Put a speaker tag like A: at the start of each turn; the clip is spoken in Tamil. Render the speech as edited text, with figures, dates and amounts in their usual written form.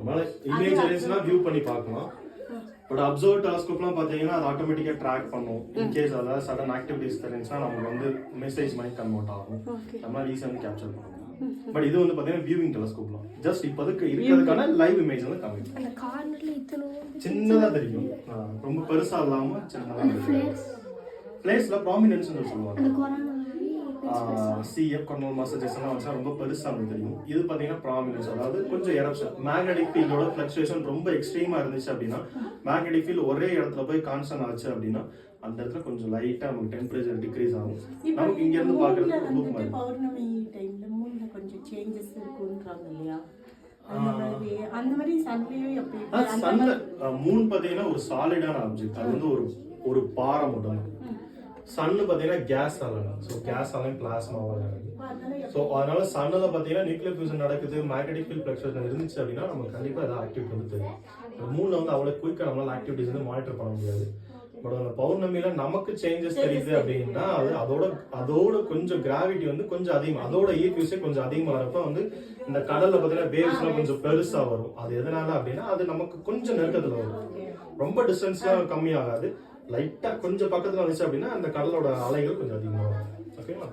A: அதனால இமேஜ் அரேஞ்ச்னா வியூ பண்ணி பார்க்கலாம். பட் அப்சர்வ் டெலஸ்கோப்லாம் பார்த்தீங்கன்னா அது ஆட்டோமேட்டிக்காக ட்ராக் பண்ணும். இன்கேஸ் அதாவது சடன் ஆக்டிவிட்டிஸ் தெரிஞ்சுன்னா நமக்கு வந்து மெசேஜ் மாதிரி கன்வெர்ட் ஆகும். நம்மளால ஈஸியாக வந்து கேப்சர் பண்ண முடியும். பட் இது வந்து பார்த்தீங்கன்னா வியூவிங் டெலஸ்கோப்லாம் ஜஸ்ட் இப்போதுக்கு இருக்கிறதுக்கான லைவ் இமேஜ் வந்து காமிக்கும்.
B: அந்த கார்னர்ல
A: சின்னதாக தெரியும், ரொம்ப பெருசாக இல்லாமல் சின்னதாக தெரியும். பிளேஸ்ல ப்ராமினன்ஸ் சொல்லுவாங்க. சிஎஃப் கொரோனல் மாஸ் எல்லாம் வச்சா ரொம்ப பெருசா வந்து தெரியும். இது பாத்தீங்கன்னா ப்ராமினன்ஸ், அதாவது கொஞ்சம் எரப்ஷன். மேக்னெட்டிக் ஃபீல்டோட ஃபிளக்சுவேஷன் ரொம்ப எக்ஸ்ட்ரீமா இருந்துச்சு அப்படின்னா, மேக்னெட்டிக் ஃபீல்ட் ஒரே இடத்துல போய் கான்ஸ்டன்ட் ஆச்சு அப்படின்னா அந்த இடத்துல கொஞ்சம் லைட்டா நமக்கு டெம்பரேச்சர் டிக்ரீஸ் ஆகும். நமக்கு இங்க இருந்து பாக்குறது ரொம்ப
C: பௌர்ணமி டைம்ல மூணுல கொஞ்சம் சேஞ்சஸ் இருக்குன்றாங்க இல்லையா? அந்த மாதிரி சன்லயே எப்படி
A: சன்ல மூன் பாத்தீங்கன்னா ஒரு சாலிடான ஆப்ஜெக்ட். அது வந்து ஒரு பாறை மட்டும் தான். சன்னு பாத்தீங்கன்னா கேஸ் ஆகலாம். ஸோ கேஸ் ஆகலாம் பிளாஸ்மாவாக இருக்கு. ஸோ அதனால சன்னில் பார்த்தீங்கன்னா நியூக்ளியர் ஃபியூஷன் நடக்குது, மேக்னெட்டிக் ஃபீல்ட் ஃபிளக்சுவேஷன் இருந்துச்சு அப்படின்னா நமக்கு கண்டிப்பாக ஏதாவது ஆக்டிவிட்டி வந்து தெரியும். மூணில் வந்து அவ்வளோ குயிக்காக நம்மளால ஆக்டிவிட்டிஸ் வந்து மானிட்டர் பண்ண முடியாது. பட் அந்த பௌர்ணமியில நமக்கு சேஞ்சஸ் தெரியுது அப்படின்னா அதோட கொஞ்சம் கிராவிட்டி வந்து கொஞ்சம் அதிகமாக, அதோட ஈர்ப்பியூஸே கொஞ்சம் அதிகமாக வரப்ப வந்து இந்த கடல்ல பார்த்தீங்கன்னா வேவ்ஸ்லாம் கொஞ்சம் பெருசா வரும். அது எதனால அப்படின்னா அது நமக்கு கொஞ்சம் நெருக்கத்தில் வரும். ரொம்ப டிஸ்டன்ஸ்லாம் கம்மியாகாது, லைட்டா கொஞ்சம் பக்கத்துல வந்துச்சு அப்படின்னா அந்த கடலோட அலைகள் கொஞ்சம் அதிகமாக வரும். ஓகேங்களா?